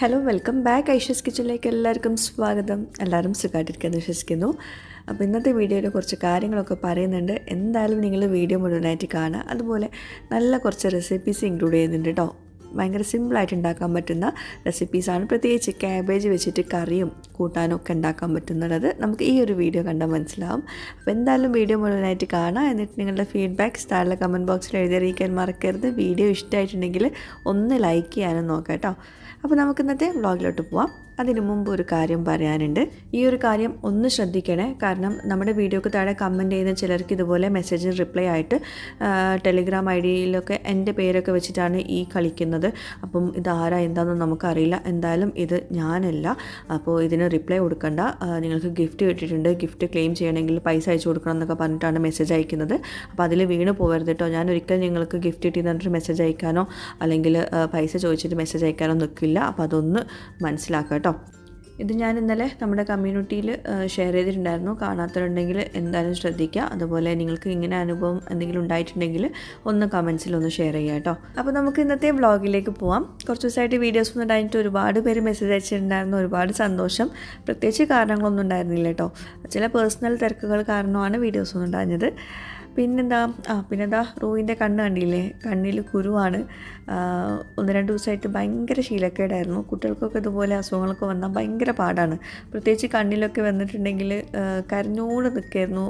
Hello welcome back Aisha's കിച്ചണിലേക്ക് എല്ലാവർക്കും സ്വാഗതം. എല്ലാവരും സുഖമായിട്ടിരിക്കുമെന്ന് വിശ്വസിക്കുന്നു. അപ്പോൾ ഇന്നത്തെ വീഡിയോയിൽ കുറച്ച് കാര്യങ്ങളൊക്കെ പറയുന്നുണ്ട്. എന്തായാലും നിങ്ങൾ വീഡിയോ മുഴുവനായിട്ട് കാണുക. അതുപോലെ നല്ല കുറച്ച് റെസിപ്പീസ് ഇൻക്ലൂഡ് ചെയ്യുന്നുണ്ട് കേട്ടോ. ഭയങ്കര സിമ്പിളായിട്ട് ഉണ്ടാക്കാൻ പറ്റുന്ന റെസിപ്പീസാണ്. പ്രത്യേകിച്ച് ക്യാബേജ് വെച്ചിട്ട് കറിയും കൂട്ടാനും ഒക്കെ ഉണ്ടാക്കാൻ പറ്റുന്നുള്ളത് നമുക്ക് ഈ ഒരു വീഡിയോ കണ്ടാൽ മനസ്സിലാവും. അപ്പോൾ എന്തായാലും വീഡിയോ മുഴുവനായിട്ട് കാണാം. എന്നിട്ട് നിങ്ങളുടെ ഫീഡ്ബാക്ക്സ് താഴെ കമൻറ്റ് ബോക്സിൽ എഴുതി അറിയിക്കാൻ മറക്കരുത്. വീഡിയോ ഇഷ്ടമായിട്ടുണ്ടെങ്കിൽ ഒന്ന് ലൈക്ക് ചെയ്യാനും നോക്കാം കേട്ടോ. അപ്പോൾ നമുക്ക് ഇന്നത്തെ വ്ളോഗിലോട്ട് പോവാം. അതിനു മുമ്പ് ഒരു കാര്യം പറയാനുണ്ട്. ഈ ഒരു കാര്യം ഒന്ന് ശ്രദ്ധിക്കണേ. കാരണം നമ്മുടെ വീഡിയോക്ക് താഴെ കമൻറ്റ് ചെയ്യുന്ന ചിലർക്ക് ഇതുപോലെ മെസ്സേജിന് റിപ്ലൈ ആയിട്ട് ടെലിഗ്രാം ഐ ഡിയിലൊക്കെ എൻ്റെ പേരൊക്കെ വെച്ചിട്ടാണ് ഈ കളിക്കുന്നത്. അപ്പം ഇതാരാ എന്താണെന്ന് നമുക്കറിയില്ല. എന്തായാലും ഇത് ഞാനല്ല. അപ്പോൾ ഇതിന് റിപ്ലൈ കൊടുക്കണ്ട. നിങ്ങൾക്ക് ഗിഫ്റ്റ് കിട്ടിയിട്ടുണ്ട്, ഗിഫ്റ്റ് ക്ലെയിം ചെയ്യണമെങ്കിൽ പൈസ അയച്ചു കൊടുക്കണം എന്നൊക്കെ പറഞ്ഞിട്ടാണ് മെസ്സേജ് അയക്കുന്നത്. അപ്പോൾ അതിൽ വീണ് പോകരുത് കേട്ടോ. ഞാൻ ഒരിക്കലും നിങ്ങൾക്ക് ഗിഫ്റ്റ് കിട്ടി എന്നിട്ട് മെസ്സേജ് അയക്കാനോ അല്ലെങ്കിൽ പൈസ ചോദിച്ചിട്ട് മെസ്സേജ് അയക്കാനോ നിൽക്കില്ല. അപ്പോൾ അതൊന്ന് മനസ്സിലാക്കുക കേട്ടോ. ഇത് ഞാൻ ഇന്നലെ നമ്മുടെ കമ്മ്യൂണിറ്റിയിൽ ഷെയർ ചെയ്തിട്ടുണ്ടായിരുന്നു. കാണാത്തവരുണ്ടെങ്കിൽ എന്തായാലും ശ്രദ്ധിക്കുക. അതുപോലെ നിങ്ങൾക്ക് ഇങ്ങനെ അനുഭവം എന്തെങ്കിലും ഉണ്ടായിട്ടുണ്ടെങ്കിൽ ഒന്ന് കമൻസിൽ ഒന്ന് ഷെയർ ചെയ്യുക കേട്ടോ. അപ്പോൾ നമുക്ക് ഇന്നത്തെ വ്ളോഗിലേക്ക് പോവാം. കുറച്ച് ദിവസമായിട്ട് വീഡിയോസ് ഒന്നും ഉണ്ടായിട്ട് ഒരുപാട് പേര് മെസ്സേജ് അയച്ചിട്ടുണ്ടായിരുന്നു. ഒരുപാട് സന്തോഷം. പ്രത്യേകിച്ച് കാരണങ്ങളൊന്നും ഉണ്ടായിരുന്നില്ല കേട്ടോ. ചില പേഴ്സണൽ തിരക്കുകൾ കാരണമാണ് വീഡിയോസ് ഒന്നും ഉണ്ടായിരുന്നത്. പിന്നെന്താ റൂവിൻ്റെ കണ്ണ് കണ്ടില്ലേ? കണ്ണിൽ കുരുവാണ്. 1-2 ദിവസമായിട്ട് ഭയങ്കര ശീലക്കേടായിരുന്നു. കുട്ടികൾക്കൊക്കെ ഇതുപോലെ അസുഖങ്ങളൊക്കെ വന്നാൽ ഭയങ്കര പാടാണ്. പ്രത്യേകിച്ച് കണ്ണിലൊക്കെ വന്നിട്ടുണ്ടെങ്കിൽ കരഞ്ഞോട് നിൽക്കായിരുന്നു.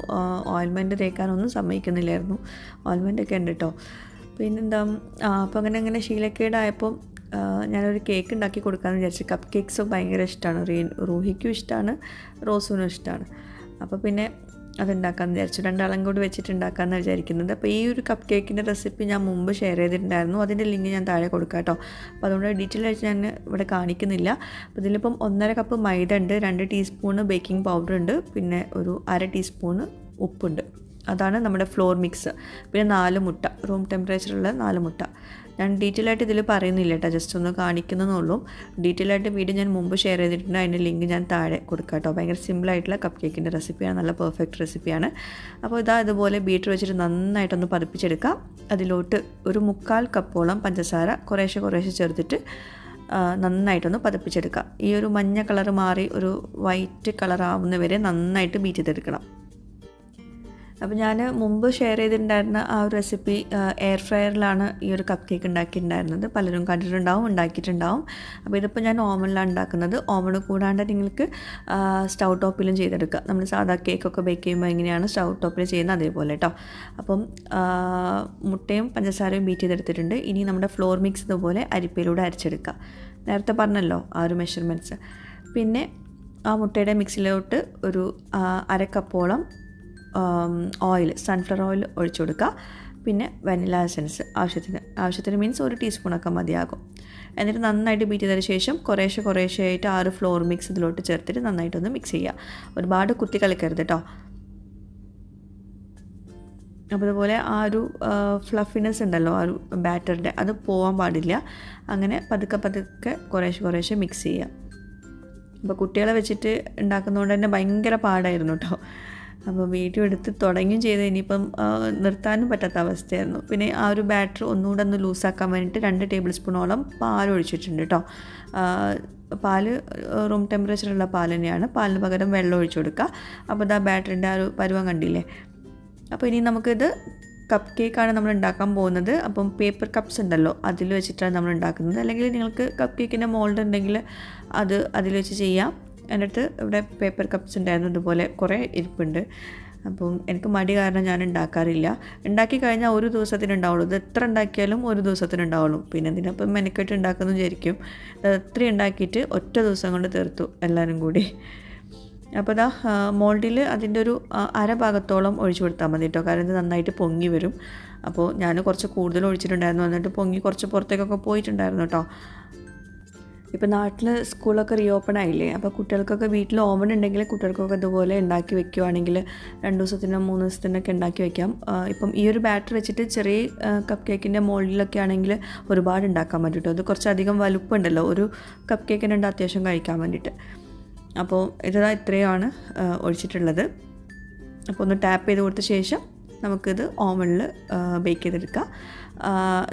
ഓയിൽമെൻറ്റ് തേക്കാനൊന്നും സമ്മതിക്കുന്നില്ലായിരുന്നു. ഓയിൽമെൻറ്റൊക്കെ ഉണ്ട് കേട്ടോ. അപ്പോൾ അങ്ങനെ ശീലക്കേടായപ്പോൾ ഞാനൊരു കേക്ക് ഉണ്ടാക്കി കൊടുക്കാമെന്ന് വിചാരിച്ചു. കപ്പ് കേക്ക്സ് ഭയങ്കര ഇഷ്ടമാണ്. റൂഹിക്കും ഇഷ്ടമാണ്, റോസുവിനും ഇഷ്ടമാണ്. അപ്പോൾ പിന്നെ അതുണ്ടാക്കാമെന്ന് വിചാരിച്ചു. 2 ആളും കൂടി വെച്ചിട്ട് ഉണ്ടാക്കാമെന്ന് വിചാരിക്കുന്നത്. അപ്പോൾ ഈ ഒരു കപ്പ് കേക്കിൻ്റെ റെസിപ്പി ഞാൻ മുമ്പ് ഷെയർ ചെയ്തിട്ടുണ്ടായിരുന്നു. അതിൻ്റെ ലിങ്ക് ഞാൻ താഴെ കൊടുക്കാം കേട്ടോ. അപ്പോൾ അതുകൊണ്ട് ഡീറ്റെയിൽ ആയിട്ട് ഞാൻ ഇവിടെ കാണിക്കുന്നില്ല. അപ്പോൾ ഇതിലിപ്പം 1.5 കപ്പ് മൈദ ഉണ്ട്, 2 ടീസ്പൂണ് ബേക്കിംഗ് പൗഡർ ഉണ്ട്, പിന്നെ ഒരു 1/2 ടീസ്പൂണ് ഉപ്പുണ്ട്. അതാണ് നമ്മുടെ ഫ്ലോർ മിക്സ്. പിന്നെ 4 മുട്ട, റൂം ടെമ്പറേച്ചറുള്ള 4 മുട്ട. ഞാൻ ഡീറ്റെയിൽ ആയിട്ട് ഇതിൽ പറയുന്നില്ല കേട്ടോ, ജസ്റ്റ് ഒന്ന് കാണിക്കുന്നതെന്നുള്ളൂ. ഡീറ്റെയിൽ ആയിട്ട് വീഡിയോ ഞാൻ മുമ്പ് ഷെയർ ചെയ്തിട്ടുണ്ട്. അതിൻ്റെ ലിങ്ക് ഞാൻ താഴെ കൊടുക്കാം കേട്ടോ. ഭയങ്കര സിമ്പിളായിട്ടുള്ള കപ്പ് കേക്കിൻ്റെ റെസിപ്പിയാണ്, നല്ല പെർഫെക്റ്റ് റെസിപ്പിയാണ്. അപ്പോൾ ഇതുപോലെ ബീറ്റർ വെച്ചിട്ട് നന്നായിട്ടൊന്ന് പതിപ്പിച്ചെടുക്കാം. അതിലോട്ട് ഒരു 1/4 കപ്പോളം പഞ്ചസാര കുറേശ്ശെ ചേർത്തിട്ട് നന്നായിട്ടൊന്ന് പതിപ്പിച്ചെടുക്കാം. ഈ ഒരു മഞ്ഞ കളർ മാറി ഒരു വൈറ്റ് കളർ ആവുന്നവരെ നന്നായിട്ട് ബീറ്റ് ചെയ്തെടുക്കണം. അപ്പോൾ ഞാൻ മുമ്പ് ഷെയർ ചെയ്തിട്ടുണ്ടായിരുന്ന ആ ഒരു റെസിപ്പി എയർ ഫ്രയറിലാണ് ഈ ഒരു കപ്പ് കേക്ക് ഉണ്ടാക്കിയിട്ടുണ്ടായിരുന്നത്. പലരും കണ്ടിട്ടുണ്ടാവും, ഉണ്ടാക്കിയിട്ടുണ്ടാവും. അപ്പോൾ ഇതിപ്പോൾ ഞാൻ ഓവനിലാണ് ഉണ്ടാക്കുന്നത്. ഓവൻ കൂടാണ്ട് നിങ്ങൾക്ക് സ്റ്റൗ ടോപ്പിലും ചെയ്തെടുക്കുക. നമ്മൾ സാധാ കേക്കൊക്കെ ബേക്ക് ചെയ്യുമ്പോൾ എങ്ങനെയാണ് സ്റ്റൗ ടോപ്പിൽ ചെയ്യുന്നത് അതേപോലെ കേട്ടോ. അപ്പം മുട്ടയും പഞ്ചസാരയും ബീറ്റ് ചെയ്തെടുത്തിട്ടുണ്ട്. ഇനി നമ്മുടെ ഫ്ലോർ മിക്സ് ഇതുപോലെ അരിപ്പയിലൂടെ അരച്ചെടുക്കുക. നേരത്തെ പറഞ്ഞല്ലോ ആ ഒരു മെഷർമെൻറ്റ്സ്. പിന്നെ ആ മുട്ടയുടെ മിക്സിലോട്ട് ഒരു 1/2 കപ്പോളം ഓയിൽ, സൺഫ്ലവർ ഓയിൽ ഒഴിച്ചു കൊടുക്കുക. പിന്നെ വെനില എസൻസ് ആവശ്യത്തിന് മീൻസ് 1 ടീസ്പൂണൊക്കെ മതിയാകും. എന്നിട്ട് നന്നായിട്ട് ബീറ്റ് ചെയ്തതിന് ശേഷം കുറേശ്ശെ ആയിട്ട് 6 ഫ്ലോർ മിക്സ് ഇതിലോട്ട് ചേർത്തിട്ട് നന്നായിട്ടൊന്ന് മിക്സ് ചെയ്യുക. ഒരുപാട് കുത്തി കളിക്കരുത് കേട്ടോ. അപ്പോൾ അതുപോലെ ആ ഒരു ഫ്ലഫിനെസ് ഉണ്ടല്ലോ ആ ഒരു ബാറ്ററിൻ്റെ, അത് പോകാൻ പാടില്ല. അങ്ങനെ പതുക്കെ കുറേശ്ശെ മിക്സ് ചെയ്യുക. അപ്പോൾ കുട്ടികളെ വെച്ചിട്ട് ഉണ്ടാക്കുന്നതുകൊണ്ട് തന്നെ ഭയങ്കര പാടായിരുന്നു കേട്ടോ. അപ്പോൾ വീഡിയോ എടുത്ത് തുടങ്ങിയും ചെയ്ത് ഇനിയിപ്പം നിർത്താനും പറ്റാത്ത അവസ്ഥയായിരുന്നു. പിന്നെ ആ ഒരു ബാറ്റർ ഒന്നുകൂടെ ഒന്ന് ലൂസാക്കാൻ വേണ്ടിയിട്ട് 2 ടേബിൾ സ്പൂണോളം പാൽ ഒഴിച്ചിട്ടുണ്ട് കേട്ടോ. പാല് റൂം ടെമ്പറേച്ചറുള്ള പാൽ തന്നെയാണ്. പാലിന് പകരം വെള്ളം ഒഴിച്ചു കൊടുക്കുക. അപ്പോൾ ബാറ്ററിൻ്റെ ആ ഒരു പരുവം കണ്ടില്ലേ? അപ്പോൾ ഇനി നമുക്കിത് കപ്പ് കേക്കാണ് നമ്മൾ ഉണ്ടാക്കാൻ പോകുന്നത്. അപ്പം പേപ്പർ കപ്സ് ഉണ്ടല്ലോ, അതിൽ വെച്ചിട്ടാണ് നമ്മൾ ഉണ്ടാക്കുന്നത്. അല്ലെങ്കിൽ നിങ്ങൾക്ക് കപ്പ് കേക്കിൻ്റെ മോൾഡ് ഉണ്ടെങ്കിൽ അതിൽ വെച്ച് ചെയ്യാം. എൻ്റെ അടുത്ത് ഇവിടെ പേപ്പർ കപ്സ് ഉണ്ടായിരുന്നു, ഇതുപോലെ കുറേ ഇരിപ്പുണ്ട്. അപ്പം എനിക്ക് മടി കാരണം ഞാൻ ഉണ്ടാക്കാറില്ല. ഉണ്ടാക്കി കഴിഞ്ഞാൽ ഒരു ദിവസത്തിനുണ്ടാവുള്ളൂ. ഇത് എത്ര ഉണ്ടാക്കിയാലും ഒരു ദിവസത്തിനുണ്ടാവുള്ളൂ. പിന്നെ ഇതിനപ്പം മെനക്കെട്ട് ഉണ്ടാക്കുന്നു വിചാരിക്കും. അത്രയും ഉണ്ടാക്കിയിട്ട് ഒറ്റ ദിവസം കൊണ്ട് തീർത്തു എല്ലാവരും കൂടി. അപ്പോൾ മോൾഡിൽ അതിൻ്റെ ഒരു 1/2 ഭാഗത്തോളം ഒഴിച്ചു കൊടുത്താൽ മതി കേട്ടോ. കാരണം ഇത് നന്നായിട്ട് പൊങ്ങി വരും. അപ്പോൾ ഞാൻ കുറച്ച് കൂടുതൽ ഒഴിച്ചിട്ടുണ്ടായിരുന്നു. എന്നിട്ട് പൊങ്ങി കുറച്ച് പുറത്തേക്കൊക്കെ പോയിട്ടുണ്ടായിരുന്നു കേട്ടോ. ഇപ്പോൾ നാട്ടിൽ സ്കൂളൊക്കെ റീഓപ്പൺ ആയില്ലേ? അപ്പോൾ കുട്ടികൾക്കൊക്കെ വീട്ടിൽ ഓവൻ ഉണ്ടെങ്കിൽ കുട്ടികൾക്കൊക്കെ ഇതുപോലെ ഉണ്ടാക്കി വെക്കുകയാണെങ്കിൽ 2 ദിവസത്തിനോ 3 ദിവസത്തിനൊക്കെ ഉണ്ടാക്കി വെക്കാം. ഇപ്പം ഈ ഒരു ബാറ്റർ വെച്ചിട്ട് ചെറിയ കപ്പ് കേക്കിൻ്റെ മോൾഡിലൊക്കെ ആണെങ്കിൽ ഒരുപാട് ഉണ്ടാക്കാൻ പറ്റും. അത് കുറച്ചധികം വലുപ്പമുണ്ടല്ലോ, ഒരു കപ്പ് കേക്കിനുണ്ട് അത്യാവശ്യം കഴിക്കാൻ വേണ്ടിയിട്ട്. അപ്പോൾ ഇത്രയാണ് ഒഴിച്ചിട്ടുള്ളത്. അപ്പോൾ ഒന്ന് ടാപ്പ് ചെയ്ത് കൊടുത്ത ശേഷം നമുക്കിത് ഓവനിൽ ബേക്ക് ചെയ്തെടുക്കാം.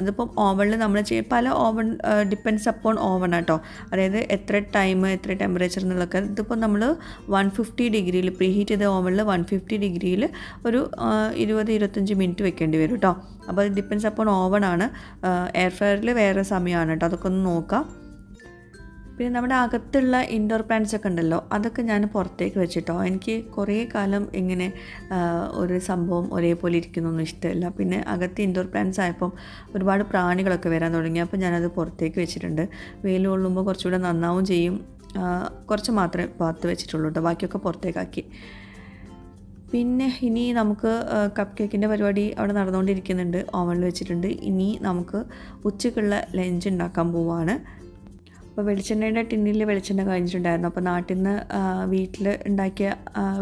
ഇതിപ്പം ഓവണിൽ നമ്മൾ പല ഓവൺ ഡിപ്പെൻഡ്സ് അപ്പോൺ ഓവൺ കേട്ടോ, അതായത് എത്ര ടൈം എത്ര ടെമ്പറേച്ചർ എന്നുള്ളതൊക്കെ. ഇതിപ്പോൾ നമ്മൾ 150 ഡിഗ്രിയിൽ പ്രീ ഹീറ്റ് ചെയ്ത ഓവണിൽ 150 ഡിഗ്രിയിൽ ഒരു 20-25 മിനിറ്റ് വെക്കേണ്ടി വരും കേട്ടോ. അപ്പോൾ അത് ഡിപ്പെൻഡ്സ് അപ്പോൺ ഓവൺ ആണ്. എയർ ഫ്രയറിൽ വേറെ സമയമാണ് കേട്ടോ, അതൊക്കെ ഒന്ന് നോക്കാം. പിന്നെ നമ്മുടെ അകത്തുള്ള ഇൻഡോർ പ്ലാന്റ്സ് ഒക്കെ ഉണ്ടല്ലോ, അതൊക്കെ ഞാൻ പുറത്തേക്ക് വെച്ചിട്ടോ. എനിക്ക് കുറേ കാലം ഇങ്ങനെ ഒരു സംഭവം ഒരേപോലെ ഇരിക്കുന്നൊന്നും ഇഷ്ടമല്ല. പിന്നെ അകത്ത് ഇൻഡോർ പ്ലാന്റ്സ് ആയപ്പം ഒരുപാട് പ്രാണികളൊക്കെ വരാൻ തുടങ്ങി. അപ്പോൾ ഞാനത് പുറത്തേക്ക് വെച്ചിട്ടുണ്ട്. വെയിൽ കൊള്ളുമ്പോൾ കുറച്ചുകൂടെ നന്നാവും ചെയ്യും. കുറച്ച് മാത്രമേ പുറത്ത് വെച്ചിട്ടുള്ളൂ കേട്ടോ, ബാക്കിയൊക്കെ പുറത്തേക്കാക്കി. പിന്നെ ഇനി നമുക്ക് കപ്പ് കേക്കിൻ്റെ പരിപാടി അവിടെ നടന്നുകൊണ്ടിരിക്കുന്നുണ്ട്, ഓവനിൽ വെച്ചിട്ടുണ്ട്. ഇനി നമുക്ക് ഉച്ചയ്ക്കുള്ള ലഞ്ച് ഉണ്ടാക്കാൻ പോവുകയാണ്. അപ്പോൾ വെളിച്ചെണ്ണയുടെ ടിന്നിൽ വെളിച്ചെണ്ണ കഴിഞ്ഞിട്ടുണ്ടായിരുന്നു. അപ്പോൾ നാട്ടിൽ നിന്ന് വീട്ടിൽ ഉണ്ടാക്കിയ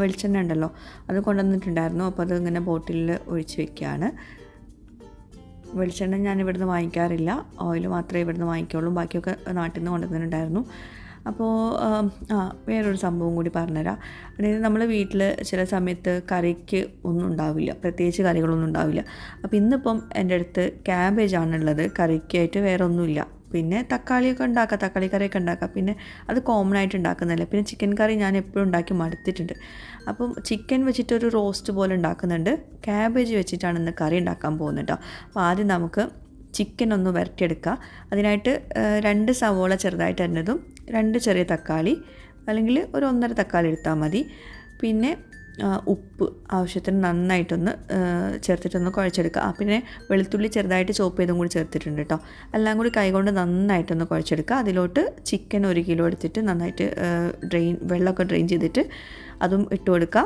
വെളിച്ചെണ്ണ ഉണ്ടല്ലോ, അത് കൊണ്ടുവന്നിട്ടുണ്ടായിരുന്നു. അപ്പോൾ അത് ഇങ്ങനെ ബോട്ടിലിൽ ഒഴിച്ച് വെക്കുകയാണ്. വെളിച്ചെണ്ണ ഞാൻ ഇവിടുന്ന് വാങ്ങിക്കാറില്ല, ഓയിൽ മാത്രമേ ഇവിടുന്ന് വാങ്ങിക്കുള്ളൂ, ബാക്കിയൊക്കെ നാട്ടിൽ നിന്ന് കൊണ്ടുവന്നിട്ടുണ്ടായിരുന്നു. അപ്പോൾ വേറൊരു സംഭവം കൂടി പറഞ്ഞുതരാം. അതായത് നമ്മൾ വീട്ടിൽ ചില സമയത്ത് കറിക്ക് ഒന്നും ഉണ്ടാവില്ല, പ്രത്യേകിച്ച് കറികളൊന്നും ഉണ്ടാവില്ല. അപ്പോൾ ഇന്നിപ്പം എൻ്റെ അടുത്ത് ക്യാബേജ് ആണുള്ളത്, കറിക്കായിട്ട് വേറെ ഒന്നുമില്ല. പിന്നെ തക്കാളിയൊക്കെ ഉണ്ടാക്കാം, തക്കാളി കറിയൊക്കെ ഉണ്ടാക്കാം, പിന്നെ അത് കോമൺ ആയിട്ട് ഉണ്ടാക്കുന്നതല്ലേ. പിന്നെ ചിക്കൻ കറി ഞാൻ എപ്പോഴും ഉണ്ടാക്കി മടുത്തിട്ടുണ്ട്. അപ്പം ചിക്കൻ വെച്ചിട്ടൊരു റോസ്റ്റ് പോലെ ഉണ്ടാക്കുന്നുണ്ട്, ക്യാബേജ് വെച്ചിട്ടാണ് ഇന്ന് കറി ഉണ്ടാക്കാൻ പോകുന്നത് കേട്ടോ. അപ്പോൾ ആദ്യം നമുക്ക് ചിക്കൻ ഒന്ന് വരട്ടിയെടുക്കുക. അതിനായിട്ട് 2 സവോള ചെറുതായിട്ട് അരിഞ്ഞതും 2 ചെറിയ തക്കാളി, അല്ലെങ്കിൽ ഒരു 1.5 തക്കാളി എടുത്താൽ മതി. പിന്നെ ഉപ്പ് ആവശ്യത്തിന് നന്നായിട്ടൊന്ന് ചേർത്തിട്ടൊന്ന് കുഴച്ചെടുക്കുക. പിന്നെ വെളുത്തുള്ളി ചെറുതായിട്ട് ചോപ്പ് ചെയ്തും കൂടി ചേർത്തിട്ടുണ്ട് കേട്ടോ. എല്ലാം കൂടി കൈകൊണ്ട് നന്നായിട്ടൊന്ന് കുഴച്ചെടുക്കുക. അതിലോട്ട് ചിക്കൻ 1 കിലോ എടുത്തിട്ട് നന്നായിട്ട് വെള്ളമൊക്കെ ഡ്രെയിൻ ചെയ്തിട്ട് അതും ഇട്ട് കൊടുക്കുക.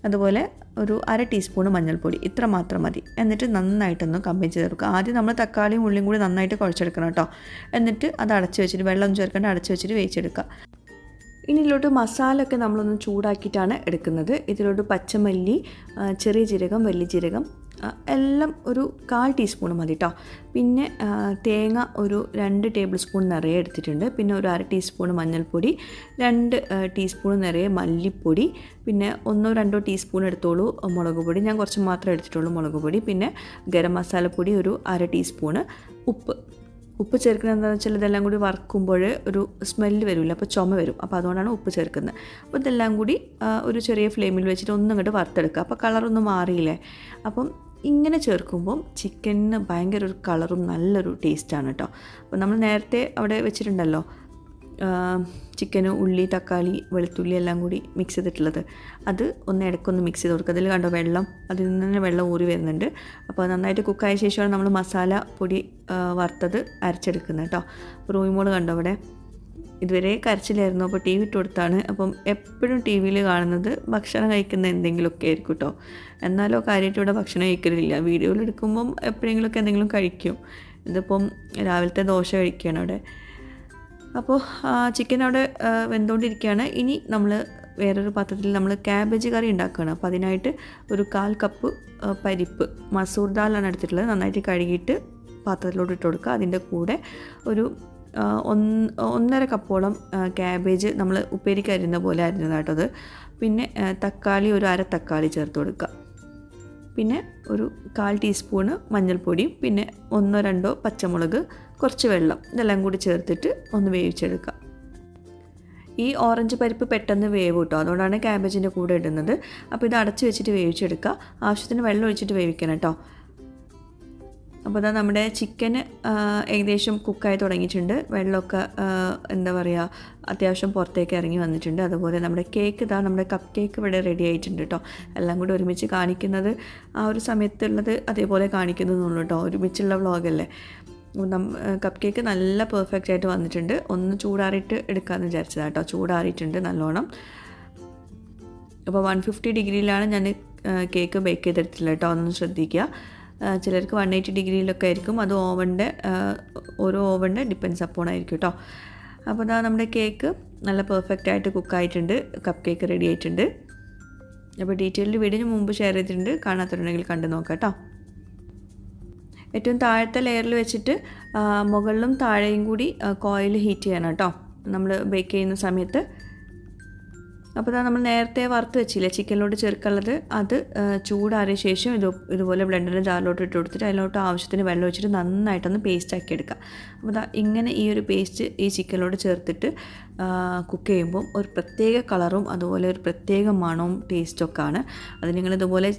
അതുപോലെ ഒരു 1/2 ടീസ്പൂൺ മഞ്ഞൾപ്പൊടി, ഇത്ര മാത്രം മതി. എന്നിട്ട് നന്നായിട്ടൊന്ന് കമ്പൈൻ ചെയ്ത് കൊടുക്കുക. ആദ്യം നമ്മൾ തക്കാളിയും ഉള്ളിയും കൂടി നന്നായിട്ട് കുഴച്ചെടുക്കണം കേട്ടോ. എന്നിട്ട് അത് അടച്ച് വെച്ചിട്ട്, വെള്ളം ചേർക്കേണ്ട, അടച്ച് വെച്ചിട്ട് വേവിച്ചെടുക്കുക. ഇനി ഇതിലോട്ട് മസാലയൊക്കെ നമ്മളൊന്ന് ചൂടാക്കിയിട്ടാണ് എടുക്കുന്നത്. ഇതിലോട്ട് പച്ചമല്ലി, ചെറിയ ജീരകം, വലിയ ജീരകം എല്ലാം ഒരു 1/4 ടീസ്പൂൺ മതി കേട്ടോ. പിന്നെ തേങ്ങ ഒരു 2 ടേബിൾ സ്പൂൺ നിറയെ എടുത്തിട്ടുണ്ട്. പിന്നെ ഒരു 1/2 ടീസ്പൂൺ മഞ്ഞൾപ്പൊടി, 2 ടീസ്പൂൺ നിറയെ മല്ലിപ്പൊടി, പിന്നെ 1-2 ടീസ്പൂൺ എടുത്തോളൂ മുളക് പൊടി, ഞാൻ കുറച്ച് മാത്രമേ എടുത്തിട്ടുള്ളൂ മുളക് പൊടി. പിന്നെ ഗരം മസാലപ്പൊടി ഒരു 1/2 ടീസ്പൂണ്, ഉപ്പ് ചേർക്കുന്നത് എന്താണെന്ന് വെച്ചാൽ ഇതെല്ലാം കൂടി വറുക്കുമ്പോൾ ഒരു സ്മെല്ല് വരില്ല, അപ്പോൾ ചുമ വരും. അപ്പോൾ അതുകൊണ്ടാണ് ഉപ്പ് ചേർക്കുന്നത്. അപ്പോൾ ഇതെല്ലാം കൂടി ഒരു ചെറിയ ഫ്ലെയിമിൽ വെച്ചിട്ട് ഒന്നും ഇങ്ങോട്ട് വറുത്തെടുക്കുക. അപ്പോൾ കളറൊന്നും മാറിയില്ലേ. അപ്പം ഇങ്ങനെ ചേർക്കുമ്പം ചിക്കനിന് ഭയങ്കര ഒരു കളറും നല്ലൊരു ടേസ്റ്റാണ് കേട്ടോ. അപ്പോൾ നമ്മൾ നേരത്തെ അവിടെ വെച്ചിട്ടുണ്ടല്ലോ ചിക്കന്, ഉള്ളി, തക്കാളി, വെളുത്തുള്ളി എല്ലാം കൂടി മിക്സ് ചെയ്തിട്ടുള്ളത്, അത് ഒന്ന് ഇടയ്ക്കൊന്ന് മിക്സ് ചെയ്ത് കൊടുക്കുക. അതിൽ കണ്ടോ വെള്ളം, അതിൽ നിന്ന് തന്നെ വെള്ളം ഊറി വരുന്നുണ്ട്. അപ്പോൾ നന്നായിട്ട് കുക്കായ ശേഷമാണ് നമ്മൾ മസാല പൊടി വറുത്തത് അരച്ചെടുക്കുന്നത് കേട്ടോ. റൂയിമോൾ കണ്ടോ അവിടെ ഇതുവരെ കരച്ചിലായിരുന്നു, അപ്പോൾ ടി വി ഇട്ട് കൊടുത്താണ്. അപ്പം എപ്പോഴും ടി വിയിൽ കാണുന്നത് ഭക്ഷണം കഴിക്കുന്ന എന്തെങ്കിലുമൊക്കെ ആയിരിക്കും കേട്ടോ. എന്നാലോ കാര്യമായിട്ട് ഇവിടെ ഭക്ഷണം കഴിക്കലില്ല. വീഡിയോയിൽ എടുക്കുമ്പം എപ്പോഴെങ്കിലുമൊക്കെ എന്തെങ്കിലും കഴിക്കും. ഇതിപ്പം രാവിലത്തെ ദോശ കഴിക്കുകയാണ് അവിടെ. അപ്പോൾ ചിക്കൻ അവിടെ വെന്തുകൊണ്ടിരിക്കുകയാണ്. ഇനി നമ്മൾ വേറൊരു പാത്രത്തിൽ നമ്മൾ ക്യാബേജ് കറി ഉണ്ടാക്കുകയാണ്. അപ്പോൾ അതിനായിട്ട് ഒരു 1/4 കപ്പ് പരിപ്പ്, മസൂർ ദാലാണ് എടുത്തിട്ടുള്ളത്, നന്നായിട്ട് കഴുകിയിട്ട് പാത്രത്തിലോട്ട് ഇട്ട് കൊടുക്കുക. അതിൻ്റെ കൂടെ ഒരു 1.5 കപ്പോളം ക്യാബേജ് നമ്മൾ ഉപ്പേരിക്ക് അരിയുന്ന പോലെ അരിഞ്ഞതാട്ടോ അത്. പിന്നെ തക്കാളി ഒരു 1/2 തക്കാളി ചേർത്ത് കൊടുക്കുക. പിന്നെ ഒരു 1/4 ടീസ്പൂണ് മഞ്ഞൾപ്പൊടിയും, പിന്നെ 1-2 പച്ചമുളക്, കുറച്ച് വെള്ളം, ഇതെല്ലാം കൂടി ചേർത്തിട്ട് ഒന്ന് വേവിച്ചെടുക്കുക. ഈ ഓറഞ്ച് പരിപ്പ് പെട്ടെന്ന് വേവ് കിട്ടും, അതുകൊണ്ടാണ് ക്യാബേജിൻ്റെ കൂടെ ഇടുന്നത്. അപ്പോൾ ഇത് അടച്ച് വെച്ചിട്ട് വേവിച്ചെടുക്കുക. ആവശ്യത്തിന് വെള്ളം ഒഴിച്ചിട്ട് വേവിക്കണം കേട്ടോ. അപ്പോൾ അതാ നമ്മുടെ ചിക്കൻ ഏകദേശം കുക്കായി തുടങ്ങിയിട്ടുണ്ട്. വെള്ളമൊക്കെ എന്താ പറയുക, അത്യാവശ്യം പുറത്തേക്ക് ഇറങ്ങി വന്നിട്ടുണ്ട്. അതുപോലെ നമ്മുടെ കേക്ക്, നമ്മുടെ കപ്പ് കേക്ക് ഇവിടെ റെഡി ആയിട്ടുണ്ട് കേട്ടോ. എല്ലാം കൂടി ഒരുമിച്ച് കാണിക്കുന്നത് ആ ഒരു സമയത്തുള്ളത് അതേപോലെ കാണിക്കുന്നതെന്നുള്ളൂ കേട്ടോ, ഒരുമിച്ചുള്ള വ്ളോഗല്ലേ. കപ്പ് കേക്ക് നല്ല പെർഫെക്റ്റ് ആയിട്ട് വന്നിട്ടുണ്ട്. ഒന്ന് ചൂടാറിയിട്ട് എടുക്കാമെന്ന് വിചാരിച്ചതാണ് കേട്ടോ. ചൂടാറിയിട്ടുണ്ട് നല്ലോണം. അപ്പോൾ 150 ഡിഗ്രിയിലാണ് ഞാൻ കേക്ക് ബേക്ക് ചെയ്തെടുത്തില്ല കേട്ടോ, ഒന്നും ശ്രദ്ധിക്കുക. ചിലർക്ക് 180 ഡിഗ്രിയിലൊക്കെ ആയിരിക്കും. അത് ഓരോ ഓവൻ്റെ ഡിപ്പെൻസ് അപ്പോൺ ആയിരിക്കും കേട്ടോ. അപ്പോൾ അതാ നമ്മുടെ കേക്ക് നല്ല പെർഫെക്റ്റ് ആയിട്ട് കുക്കായിട്ടുണ്ട്. കപ്പ് കേക്ക് റെഡി ആയിട്ടുണ്ട്. അപ്പോൾ ഡീറ്റെയിൽഡ് വീഡിയോ മുമ്പ് ഷെയർ ചെയ്തിട്ടുണ്ട്, കാണാത്തവരുണ്ടെങ്കിൽ കണ്ടു നോക്കാം കേട്ടോ. ഏറ്റവും താഴത്തെ ലെയറിൽ വെച്ചിട്ട് മുകളിലും താഴെയും കൂടി കോയിൽ ഹീറ്റ് ചെയ്യണം കേട്ടോ നമ്മൾ ബേക്ക് ചെയ്യുന്ന സമയത്ത്. അപ്പോൾ നമ്മൾ നേരത്തെ വറുത്ത് വെച്ചില്ലേ ചിക്കനിലോട്ട് ചേർക്കാനുള്ളത്, അത് ചൂടാറിയ ശേഷം ഇതുപോലെ ബ്ലെൻഡറിൻ്റെ ജാറിലോട്ട് ഇട്ട് കൊടുത്തിട്ട് അതിലോട്ട് ആവശ്യത്തിന് വെള്ളം ഒഴിച്ചിട്ട് നന്നായിട്ടൊന്ന് പേസ്റ്റ് ആക്കി എടുക്കുക. അപ്പോൾ ഇങ്ങനെ ഈ ഒരു പേസ്റ്റ് ഈ ചിക്കനിലോട്ട് ചേർത്തിട്ട് കുക്ക് ചെയ്യുമ്പോൾ ഒരു പ്രത്യേക കളറും അതുപോലെ ഒരു പ്രത്യേക മണവും ടേസ്റ്റൊക്കെ ആണ്. അത് നിങ്ങളിതുപോലെ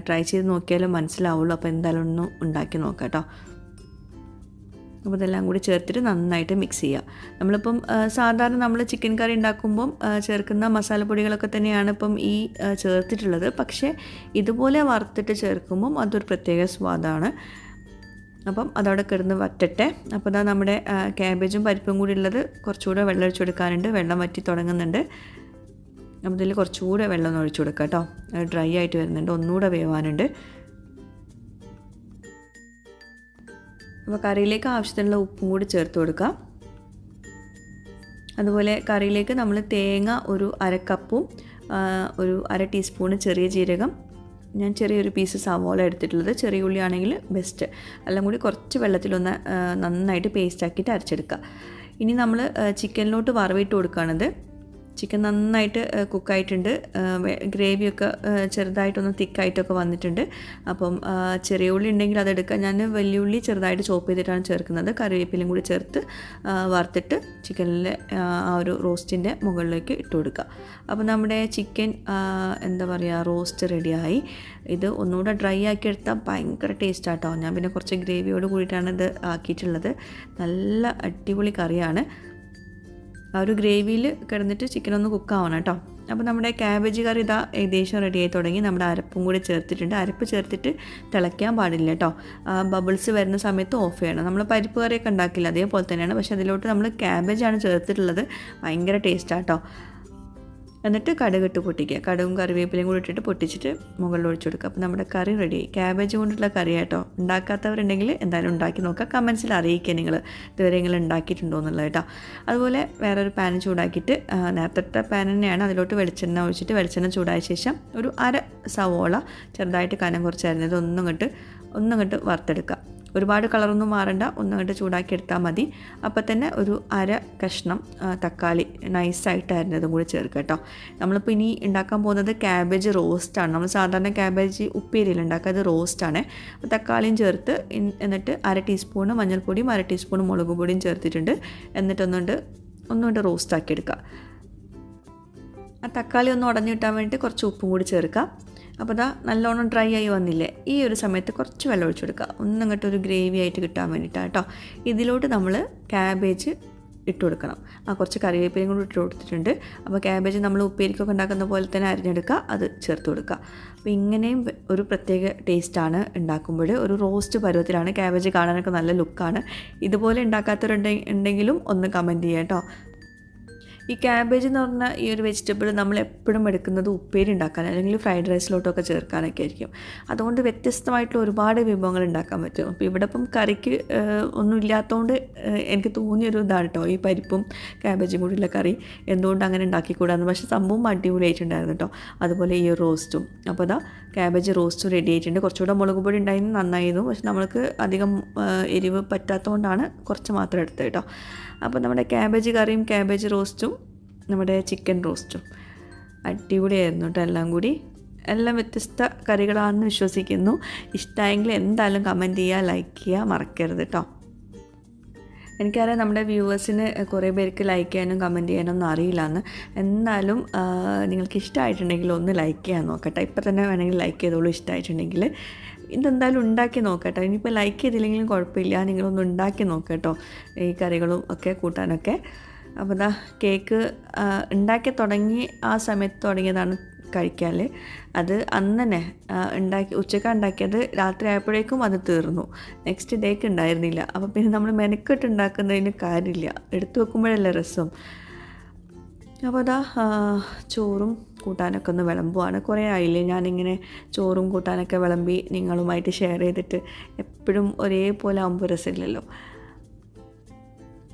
ട്രൈ ചെയ്ത് നോക്കിയാലും മനസ്സിലാവുള്ളൂ. അപ്പോൾ എന്തായാലും ഒന്ന് ഉണ്ടാക്കി നോക്കാം കേട്ടോ. അപ്പോൾ ഇതെല്ലാം കൂടി ചേർത്തിട്ട് നന്നായിട്ട് മിക്സ് ചെയ്യുക. നമ്മളിപ്പം സാധാരണ നമ്മൾ ചിക്കൻ കറി ഉണ്ടാക്കുമ്പം ചേർക്കുന്ന മസാലപ്പൊടികളൊക്കെ തന്നെയാണ് ഇപ്പം ഈ ചേർത്തിട്ടുള്ളത്. പക്ഷേ ഇതുപോലെ വറുത്തിട്ട് ചേർക്കുമ്പം അതൊരു പ്രത്യേക സ്വാദാണ്. അപ്പം അതവിടെ കിടന്ന് വറ്റട്ടെ. അപ്പോൾ ഇതാ നമ്മുടെ ക്യാബേജും പരിപ്പും കൂടി ഉള്ളത് കുറച്ചുകൂടെ വെള്ളം ഒഴിച്ചു കൊടുക്കാനുണ്ട്. വെള്ളം വറ്റി തുടങ്ങുന്നുണ്ട്. അപ്പോൾ ഇതിൽ കുറച്ചുകൂടെ വെള്ളം ഒഴിച്ചു കൊടുക്കുക കേട്ടോ. ഡ്രൈ ആയിട്ട് വരുന്നുണ്ട്, ഒന്നുകൂടെ വേവാനുണ്ട്. അപ്പോൾ കറിയിലേക്ക് ആവശ്യത്തിനുള്ള ഉപ്പും കൂടി ചേർത്ത് കൊടുക്കുക. അതുപോലെ കറിയിലേക്ക് നമ്മൾ തേങ്ങ ഒരു 1/2 കപ്പും ഒരു 1/2 ടീസ്പൂണ് ചെറിയ ജീരകം, ഞാൻ ചെറിയൊരു പീസ് സവോള എടുത്തിട്ടുള്ളത്, ചെറിയ ഉള്ളി ആണെങ്കിൽ ബെസ്റ്റ്, എല്ലാം കൂടി കുറച്ച് വെള്ളത്തിലൊന്ന് നന്നായിട്ട് പേസ്റ്റ് ആക്കിയിട്ട് അരച്ചെടുക്കുക. ഇനി നമ്മൾ ചിക്കനിലോട്ട് വറവിട്ട് കൊടുക്കുകയാണത്. ചിക്കൻ നന്നായിട്ട് കുക്കായിട്ടുണ്ട്, ഗ്രേവിയൊക്കെ ചെറുതായിട്ടൊന്ന് തിക്കായിട്ടൊക്കെ വന്നിട്ടുണ്ട്. അപ്പം ചെറിയ ഉള്ളി ഉണ്ടെങ്കിൽ അതെടുക്കുക. ഞാൻ വലിയ ഉള്ളി ചെറുതായിട്ട് ചോപ്പ് ചെയ്തിട്ടാണ് ചേർക്കുന്നത്. കറിവേപ്പിലയും കൂടി ചേർത്ത് വറുത്തിട്ട് ചിക്കനിലെ ആ ഒരു റോസ്റ്റിൻ്റെ മുകളിലേക്ക് ഇട്ട് കൊടുക്കുക. അപ്പോൾ നമ്മുടെ ചിക്കൻ എന്താ പറയുക, റോസ്റ്റ് റെഡിയായി. ഇത് ഒന്നുകൂടെ ഡ്രൈ ആക്കി എടുത്താൽ ഭയങ്കര ടേസ്റ്റ് ആട്ടോ. ഞാൻ പിന്നെ കുറച്ച് ഗ്രേവിയോട് കൂടിയിട്ടാണ് ഇത് ആക്കിയിട്ടുള്ളത്. നല്ല അടിപൊളി കറിയാണ്. ആ ഒരു ഗ്രേവിയിൽ കിടന്നിട്ട് ചിക്കനൊന്ന് കുക്കാവണം കേട്ടോ. അപ്പോൾ നമ്മുടെ ക്യാബേജ് കറി ഇതാ ഏകദേശം റെഡിയായി തുടങ്ങി. നമ്മുടെ അരപ്പും കൂടി ചേർത്തിട്ടുണ്ട്. അരപ്പ് ചേർത്തിട്ട് തിളയ്ക്കാൻ പാടില്ല കേട്ടോ. ബബിൾസ് വരുന്ന സമയത്ത് ഓഫ് ചെയ്യണം. നമ്മൾ പരിപ്പ് കറിയൊക്കെ ഉണ്ടാക്കില്ല അതേപോലെ തന്നെയാണ്. പക്ഷേ അതിലോട്ട് നമ്മൾ ക്യാബേജാണ് ചേർത്തിട്ടുള്ളത്. ഭയങ്കര ടേസ്റ്റാണ് കേട്ടോ. എന്നിട്ട് കടുകിട്ട് പൊട്ടിക്കുക. കടുകും കറിവേപ്പിലയും കൂടി ഇട്ടിട്ട് പൊട്ടിച്ചിട്ട് മുകളിൽ ഒഴിച്ചു കൊടുക്കുക. അപ്പോൾ നമ്മുടെ കറി റെഡി. ക്യാബേജ് കൊണ്ടുള്ള കറി കേട്ടോ. ഉണ്ടാക്കാത്തവരുണ്ടെങ്കിൽ എന്തായാലും ഉണ്ടാക്കി നോക്കുക. കമൻസിൽ അറിയിക്കുക നിങ്ങൾ ഇതുവരെ നിങ്ങൾ ഉണ്ടാക്കിയിട്ടുണ്ടോ എന്നുള്ളത് കേട്ടോ. അതുപോലെ വേറൊരു പാൻ ചൂടാക്കിയിട്ട്, നേരത്തെ പാൻ തന്നെയാണ്, അതിലോട്ട് വെളിച്ചെണ്ണ ഒഴിച്ചിട്ട് വെളിച്ചെണ്ണ ചൂടായ ശേഷം ഒരു 1/2 സവോള ചെറുതായിട്ട് കനം കുറച്ചായിരുന്നത് ഒന്നങ്ങോട്ട് വറുത്തെടുക്കുക. ഒരുപാട് കളറൊന്നും മാറണ്ട, ഒന്നങ്ങോട്ട് ചൂടാക്കി എടുത്താൽ മതി. അപ്പോൾ തന്നെ ഒരു 1/2 കഷ്ണം തക്കാളി നൈസായിട്ട് അരിഞ്ഞതും കൂടി ചേർക്കുക കേട്ടോ. നമ്മളിപ്പോൾ ഇനി ഉണ്ടാക്കാൻ പോകുന്നത് ക്യാബേജ് റോസ്റ്റാണ്. നമ്മൾ സാധാരണ ക്യാബേജ് ഉപ്പേരിയിൽ ഉണ്ടാക്കുക, അത് റോസ്റ്റാണ്. അപ്പോൾ തക്കാളിയും ചേർത്ത് എന്നിട്ട് 1/2 ടീസ്പൂണ് മഞ്ഞൾപ്പൊടിയും 1/2 ടീസ്പൂണ് മുളക് പൊടിയും ചേർത്തിട്ടുണ്ട്. എന്നിട്ട് ഒന്നുകൊണ്ട് റോസ്റ്റാക്കി എടുക്കുക. ആ തക്കാളി ഒന്ന് ഉടഞ്ഞു കിട്ടാൻ വേണ്ടിയിട്ട് കുറച്ച് ഉപ്പും കൂടി ചേർക്കുക. അപ്പോൾ നല്ലോണം ഡ്രൈ ആയി വന്നില്ലേ, ഈ ഒരു സമയത്ത് കുറച്ച് വെള്ളം ഒഴിച്ചു കൊടുക്കുക. ഒന്നങ്ങോട്ട് ഒരു ഗ്രേവി ആയിട്ട് കിട്ടാൻ വേണ്ടിയിട്ടാണ് കേട്ടോ. ഇതിലോട്ട് നമ്മൾ ക്യാബേജ് ഇട്ട് കൊടുക്കണം. കുറച്ച് കറിവേപ്പിലയും കൂടി ഇട്ട് കൊടുത്തിട്ടുണ്ട്. അപ്പോൾ ക്യാബേജ് നമ്മൾ ഉപ്പേരിക്കൊക്കെ ഉണ്ടാക്കുന്ന പോലെ തന്നെ അരിഞ്ഞെടുക്കുക, അത് ചേർത്ത് കൊടുക്കുക. അപ്പോൾ ഇങ്ങനെയും ഒരു പ്രത്യേക ടേസ്റ്റാണ് ഉണ്ടാക്കുമ്പോൾ. ഒരു റോസ്റ്റ് പരുവത്തിലാണ്. ക്യാബേജ് കാണാനൊക്കെ നല്ല ലുക്കാണ്. ഇതുപോലെ ഉണ്ടാക്കാത്തവരുണ്ടെങ്കിലും ഒന്ന് കമൻറ്റ് ചെയ്യാം കേട്ടോ. ഈ ക്യാബേജ് എന്ന് പറഞ്ഞ ഈ ഒരു വെജിറ്റബിൾ നമ്മൾ എപ്പോഴും എടുക്കുന്നത് ഉപ്പേരി ഉണ്ടാക്കാൻ അല്ലെങ്കിൽ ഫ്രൈഡ് റൈസിലോട്ടൊക്കെ ചേർക്കാനൊക്കെ ആയിരിക്കും. അതുകൊണ്ട് വ്യത്യസ്തമായിട്ടുള്ള ഒരുപാട് വിഭവങ്ങൾ ഉണ്ടാക്കാൻ പറ്റും. അപ്പോൾ ഇവിടെ ഇപ്പം കറിക്ക് ഒന്നും ഇല്ലാത്തതുകൊണ്ട് എനിക്ക് തോന്നിയൊരു ഇതാണ് കേട്ടോ, ഈ പരിപ്പും ക്യാബേജും കൂടിയുള്ള കറി എന്തുകൊണ്ട് അങ്ങനെ ഉണ്ടാക്കിക്കൂടാന്ന്. പക്ഷേ സംഭവം അടിപൊളിയായിട്ടുണ്ടായിരുന്നു കേട്ടോ. അതുപോലെ ഈ റോസ്റ്റും. അപ്പോൾ ക്യാബേജ് റോസ്റ്റും റെഡി ആയിട്ടുണ്ട്. കുറച്ചുകൂടെ മുളക് പൊടി ഉണ്ടായിരുന്നു, നന്നായിരുന്നു. പക്ഷെ നമ്മൾക്ക് അധികം എരിവ് പറ്റാത്തതുകൊണ്ടാണ് കുറച്ച് മാത്രം എടുത്തത് കേട്ടോ. അപ്പോൾ നമ്മുടെ ക്യാബേജ് കറിയും ക്യാബേജ് റോസ്റ്റും നമ്മുടെ ചിക്കൻ റോസ്റ്റും അടിപൊളിയായിരുന്നു കേട്ടോ. എല്ലാം വ്യത്യസ്ത കറികളാണെന്ന് വിശ്വസിക്കുന്നു. ഇഷ്ടമായെങ്കിൽ എന്തായാലും കമൻറ്റ് ചെയ്യുക, ലൈക്ക് ചെയ്യുക മറക്കരുത് കേട്ടോ. എനിക്കറിയാം നമ്മുടെ വ്യൂവേഴ്സിന് കുറേ പേർക്ക് ലൈക്ക് ചെയ്യാനും കമൻറ്റ് ചെയ്യാനൊന്നും അറിയില്ലാന്ന്. എന്നാലും നിങ്ങൾക്ക് ഇഷ്ടമായിട്ടുണ്ടെങ്കിൽ ഒന്ന് ലൈക്ക് ചെയ്യാൻ നോക്കട്ടെ. ഇപ്പം തന്നെ വേണമെങ്കിൽ ലൈക്ക് ചെയ്തോളൂ ഇഷ്ടമായിട്ടുണ്ടെങ്കിൽ. ഇതെന്തായാലും ഉണ്ടാക്കി നോക്കട്ടെ. ഇനിയിപ്പോൾ ലൈക്ക് ചെയ്തില്ലെങ്കിലും കുഴപ്പമില്ല, നിങ്ങളൊന്ന് ഉണ്ടാക്കി നോക്കട്ടോ ഈ കറികളും ഒക്കെ കൂട്ടാനൊക്കെ. അപ്പോൾ കേക്ക് ഉണ്ടാക്കി തുടങ്ങി ആ സമയത്ത് തുടങ്ങിയതാണ് കഴിക്കാൻ. അത് അന്ന് തന്നെ ഉച്ചയ്ക്ക് ഉണ്ടാക്കിയത്, രാത്രി ആയപ്പോഴേക്കും അത് തീർന്നു. നെക്സ്റ്റ് ഡേക്ക് ഉണ്ടായിരുന്നില്ല. അപ്പോൾ പിന്നെ നമ്മൾ മെനക്കെട്ട് ഉണ്ടാക്കുന്നതിന് കാര്യമില്ല, എടുത്തു വെക്കുമ്പോഴല്ലേ രസം. അപ്പോൾ ചോറും കൂട്ടാനൊക്കെ ഒന്ന് വിളമ്പുവാണ്. കുറേ ആയില്ലേ ഞാനിങ്ങനെ ചോറും കൂട്ടാനൊക്കെ വിളമ്പി നിങ്ങളുമായിട്ട് ഷെയർ ചെയ്തിട്ട്. എപ്പോഴും ഒരേപോലെ ആകുമ്പോൾ രസമില്ലല്ലോ.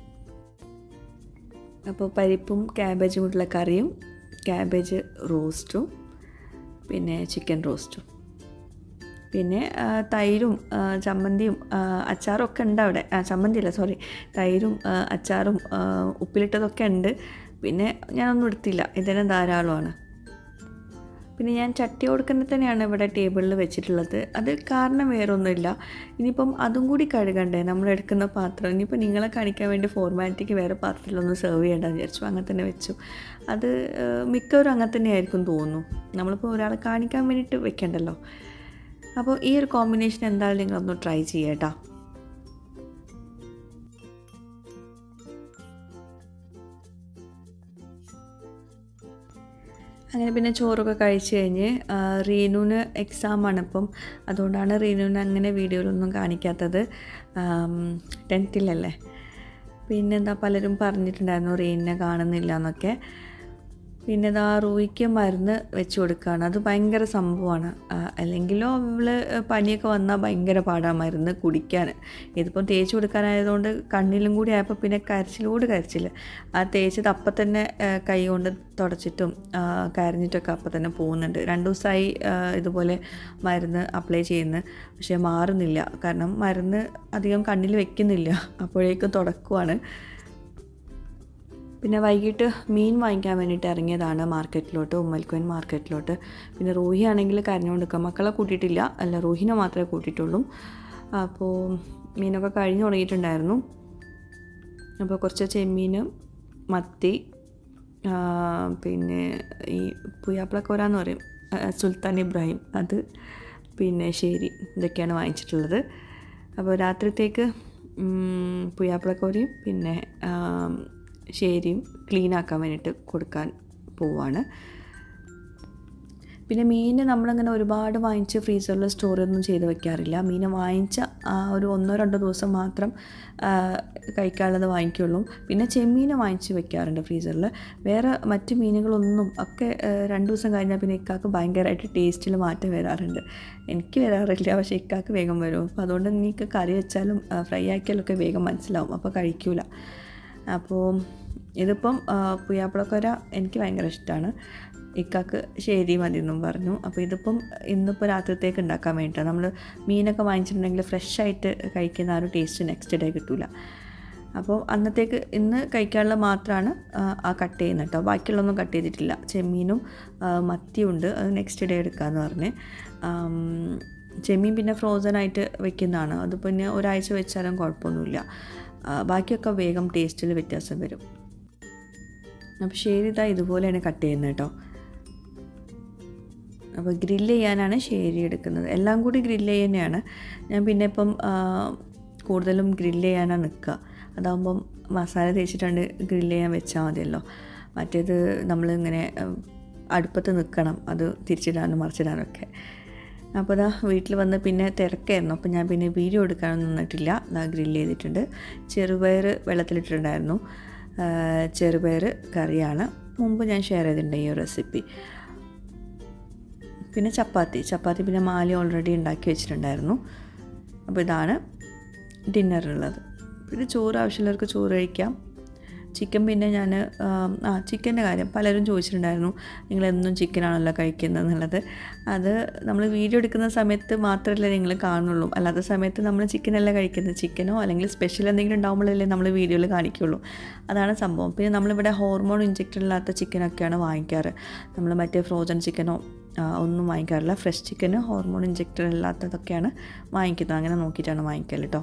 അപ്പോൾ പരിപ്പും ക്യാബേജും കൂടിയുള്ള കറിയും ക്യാബേജ് റോസ്റ്റും പിന്നെ ചിക്കൻ റോസ്റ്റും പിന്നെ തൈരും ചമ്മന്തിയും അച്ചാറും ഒക്കെ ഉണ്ട് അവിടെ. ചമ്മന്തി അല്ല, സോറി, തൈരും അച്ചാറും ഉപ്പിലിട്ടതൊക്കെ ഉണ്ട്. പിന്നെ ഞാനൊന്നും എടുത്തില്ല, ഇതന്നെ ധാരാളമാണ്. പിന്നെ ഞാൻ ചട്ടി കൊടുക്കുന്നത് തന്നെയാണ് ഇവിടെ ടേബിളിൽ വെച്ചിട്ടുള്ളത്. അത് കാരണം വേറൊന്നുമില്ല, ഇനിയിപ്പം അതും കൂടി കഴുകണ്ടേ നമ്മളെടുക്കുന്ന പാത്രം. ഇനിയിപ്പോൾ നിങ്ങളെ കാണിക്കാൻ വേണ്ടി ഫോർമാലിറ്റിക്ക് വേറെ പാത്രത്തിലൊന്നും സെർവ് ചെയ്യേണ്ടെന്ന് വിചാരിച്ചു, അങ്ങനെ തന്നെ വെച്ചു. അത് മിക്കവരും അങ്ങനെ തന്നെ ആയിരിക്കും തോന്നുന്നു, നമ്മളിപ്പോൾ ഒരാളെ കാണിക്കാൻ വേണ്ടിയിട്ട് വെക്കണ്ടല്ലോ. അപ്പോൾ ഈ ഒരു കോമ്പിനേഷൻ എന്തായാലും നിങ്ങളൊന്ന് ട്രൈ ചെയ്യേട്ടാ. അങ്ങനെ പിന്നെ ചോറൊക്കെ കഴിച്ച് കഴിഞ്ഞ് റീനുവിന് എക്സാമാണ് ഇപ്പം, അതുകൊണ്ടാണ് റീനുവിന് അങ്ങനെ വീഡിയോയിലൊന്നും കാണിക്കാത്തത്. 10th പിന്നെന്താ പലരും പറഞ്ഞിട്ടുണ്ടായിരുന്നു റീനിനെ കാണുന്നില്ല എന്നൊക്കെ. പിന്നെ ഇതാ റൂയിക്ക് മരുന്ന് വെച്ച് കൊടുക്കുകയാണ്. അത് ഭയങ്കര സംഭവമാണ്. അല്ലെങ്കിലോ അവൾ പനിയൊക്കെ വന്നാൽ ഭയങ്കര പാടാണ് മരുന്ന് കുടിക്കാൻ. ഇതിപ്പം തേച്ച് കൊടുക്കാനായതുകൊണ്ട് കണ്ണിലും കൂടി ആയപ്പോൾ പിന്നെ കരച്ചില്ല. ആ തേച്ചത് അപ്പം തന്നെ കൈ കൊണ്ട് തുടച്ചിട്ടും കരഞ്ഞിട്ടൊക്കെ അപ്പം തന്നെ പോകുന്നുണ്ട്. 2 ദിവസമായി ഇതുപോലെ മരുന്ന് അപ്ലൈ ചെയ്യുന്നു, പക്ഷേ മാറുന്നില്ല. കാരണം മരുന്ന് അധികം കണ്ണിൽ വെക്കുന്നില്ല, അപ്പോഴേക്കും തുടക്കുവാണ്. പിന്നെ വൈകിട്ട് മീൻ വാങ്ങിക്കാൻ വേണ്ടിയിട്ട് ഇറങ്ങിയതാണ് മാർക്കറ്റിലോട്ട്, ഉമ്മൽക്കോൻ മാർക്കറ്റിലോട്ട്. പിന്നെ റൂഹി ആണെങ്കിൽ കരഞ്ഞുകൊണ്ട് നിൽക്കുക. മക്കളെ കൂട്ടിയിട്ടില്ല, അല്ല റൂഹിനെ മാത്രമേ കൂട്ടിയിട്ടുള്ളൂ. അപ്പോൾ മീനൊക്കെ കഴിഞ്ഞ് തുടങ്ങിയിട്ടുണ്ടായിരുന്നു. അപ്പോൾ കുറച്ച് ചെമ്മീൻ, മത്തി, പിന്നെ ഈ പുയ്യാപ്പിളക്കോരാന്ന് പറയും, സുൽത്താൻ ഇബ്രാഹിം, അത് പിന്നെ ശരി, ഇതൊക്കെയാണ് വാങ്ങിച്ചിട്ടുള്ളത്. അപ്പോൾ രാത്രിത്തേക്ക് പുയ്യാപ്പിളക്കോരയും പിന്നെ ശരിയും ക്ലീനാക്കാൻ വേണ്ടിയിട്ട് കൊടുക്കാൻ പോവാണ്. പിന്നെ മീൻ നമ്മളങ്ങനെ ഒരുപാട് വാങ്ങിച്ച് ഫ്രീസറിൽ സ്റ്റോറൊന്നും ചെയ്ത് വെക്കാറില്ല. മീൻ വാങ്ങിച്ച ഒരു 1-2 ദിവസം മാത്രം കഴിക്കാനുള്ളത് വാങ്ങിക്കുള്ളൂ. പിന്നെ ചെമ്മീൻ വാങ്ങിച്ച് വെക്കാറുണ്ട് ഫ്രീസറിൽ. വേറെ മറ്റ് മീനുകളൊന്നും ഒക്കെ 2 ദിവസം കഴിഞ്ഞാൽ പിന്നെ ഇക്കാക്ക് ഭയങ്കരമായിട്ട് ടേസ്റ്റിൽ മാറ്റം വരാറുണ്ട്. എനിക്ക് വരാറില്ല, പക്ഷേ ഇക്കാക്ക് വേഗം വരും. അപ്പോൾ അതുകൊണ്ട് എനിക്ക് കറി വെച്ചാലും ഫ്രൈ ആക്കിയാലൊക്കെ വേഗം മനസ്സിലാവും, അപ്പോൾ കഴിക്കൂല. അപ്പോൾ ഇതിപ്പം പുയ്യാപ്പിളക്കോര എനിക്ക് ഭയങ്കര ഇഷ്ടമാണ്, ഇക്കാക്ക് ശരി മതി എന്നും പറഞ്ഞു. അപ്പോൾ ഇതിപ്പം ഇന്നിപ്പോൾ രാത്രിത്തേക്ക് ഉണ്ടാക്കാൻ വേണ്ടിയിട്ടാണ്. നമ്മൾ മീനൊക്കെ വാങ്ങിച്ചിട്ടുണ്ടെങ്കിൽ ഫ്രഷായിട്ട് കഴിക്കുന്ന ആ ഒരു ടേസ്റ്റ് നെക്സ്റ്റ് ഡേ കിട്ടില്ല. അപ്പോൾ അന്നത്തേക്ക് ഇന്ന് കഴിക്കാനുള്ള മാത്രമാണ് ആ കട്ട് ചെയ്യുന്നത് കേട്ടോ, ബാക്കിയുള്ളതൊന്നും കട്ട് ചെയ്തിട്ടില്ല. ചെമ്മീനും മത്തിയും ഉണ്ട്, അത് നെക്സ്റ്റ് ഡേ എടുക്കാമെന്ന് പറഞ്ഞ്. ചെമ്മീൻ പിന്നെ ഫ്രോസനായിട്ട് വെക്കുന്നതാണ്, അത് പിന്നെ ഒരാഴ്ച വെച്ചാലും കുഴപ്പമൊന്നുമില്ല. ബാക്കിയൊക്കെ വേഗം ടേസ്റ്റിൽ വ്യത്യാസം വരും. അപ്പോൾ ശരി ഇതാ ഇതുപോലെയാണ് കട്ട് ചെയ്യുന്നത് കേട്ടോ. അപ്പോൾ ഗ്രില്ല് ചെയ്യാനാണ് ശരി എടുക്കുന്നത്. എല്ലാം കൂടി ഗ്രില്ല് ചെയ്യുന്നതാണ്. ഞാൻ പിന്നെ ഇപ്പം കൂടുതലും ഗ്രില്ല് ചെയ്യാനാണ് നിൽക്കുക. അതാകുമ്പം മസാല തേച്ചിട്ടുണ്ട് ഗ്രില്ല് ചെയ്യാൻ വെച്ചാൽ മതിയല്ലോ. മറ്റേത് നമ്മളിങ്ങനെ അടുപ്പത്ത് നിൽക്കണം, അത് തിരിച്ചിടാനും മറിച്ചിടാനൊക്കെ. അപ്പോൾ ഇതാ വീട്ടിൽ വന്ന് പിന്നെ തിരക്കായിരുന്നു, അപ്പോൾ ഞാൻ പിന്നെ വീഡിയോ എടുക്കാനൊന്നും നിന്നിട്ടില്ല. ഇതാ ഗ്രില്ല് ചെയ്തിട്ടുണ്ട്. ചെറുപയർ വെള്ളത്തിലിട്ടിട്ടുണ്ടായിരുന്നു, ചെറുപയർ കറിയാണ്. മുമ്പ് ഞാൻ ഷെയർ ചെയ്തിട്ടുണ്ട് ഈ ഒരു റെസിപ്പി. പിന്നെ ചപ്പാത്തി പിന്നെ മാലി ഓൾറെഡി ഉണ്ടാക്കി വെച്ചിട്ടുണ്ടായിരുന്നു. അപ്പോൾ ഇതാണ് ഡിന്നറിനുള്ളത്. പിന്നെ ചോറ് ആവശ്യമുള്ളവർക്ക് ചോറ് കഴിക്കാം. ചിക്കൻ പിന്നെ ഞാൻ ചിക്കൻ്റെ കാര്യം പലരും ചോദിച്ചിട്ടുണ്ടായിരുന്നു, നിങ്ങളെന്നും ചിക്കനാണല്ലോ കഴിക്കുന്നത് എന്നുള്ളത്. അത് നമ്മൾ വീഡിയോ എടുക്കുന്ന സമയത്ത് മാത്രമല്ലേ നിങ്ങൾ കാണുള്ളൂ, അല്ലാത്ത സമയത്ത് നമ്മൾ ചിക്കനല്ല കഴിക്കുന്നത്. ചിക്കനോ അല്ലെങ്കിൽ സ്പെഷ്യൽ എന്തെങ്കിലും ഉണ്ടാകുമ്പോഴല്ലേ നമ്മൾ വീഡിയോയിൽ കാണിക്കുള്ളൂ, അതാണ് സംഭവം. പിന്നെ നമ്മളിവിടെ ഹോർമോൺ ഇഞ്ചെക്റ്റഡ് ഇല്ലാത്ത ചിക്കനൊക്കെയാണ് വാങ്ങിക്കാറ്. നമ്മൾ മറ്റേ ഫ്രോസൺ ചിക്കനോ ഒന്നും വാങ്ങിക്കാറില്ല. ഫ്രഷ് ചിക്കന് ഹോർമോൺ ഇഞ്ചെക്റ്റഡ് അല്ലാത്തതൊക്കെയാണ് വാങ്ങിക്കുന്നത്. അങ്ങനെ നോക്കിയിട്ടാണ് വാങ്ങിക്കൽ കേട്ടോ.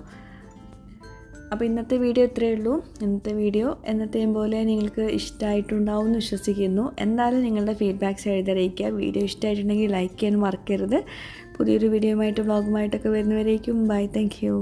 അപ്പോൾ ഇന്നത്തെ വീഡിയോ ഇത്രയേ ഉള്ളൂ. ഇന്നത്തെ വീഡിയോ എന്നത്തെയും പോലെ നിങ്ങൾക്ക് ഇഷ്ടമായിട്ടുണ്ടാവും എന്ന് വിശ്വസിക്കുന്നു. എന്തായാലും നിങ്ങളുടെ ഫീഡ്ബാക്ക്സ് എഴുതിയറിയിക്കുക. വീഡിയോ ഇഷ്ടമായിട്ടുണ്ടെങ്കിൽ ലൈക്ക് ചെയ്യാൻ മറക്കരുത്. പുതിയൊരു വീഡിയോയുമായിട്ട് വ്ളോഗുമായിട്ടൊക്കെ വരുന്നവരേക്കും ബൈ, താങ്ക് യു.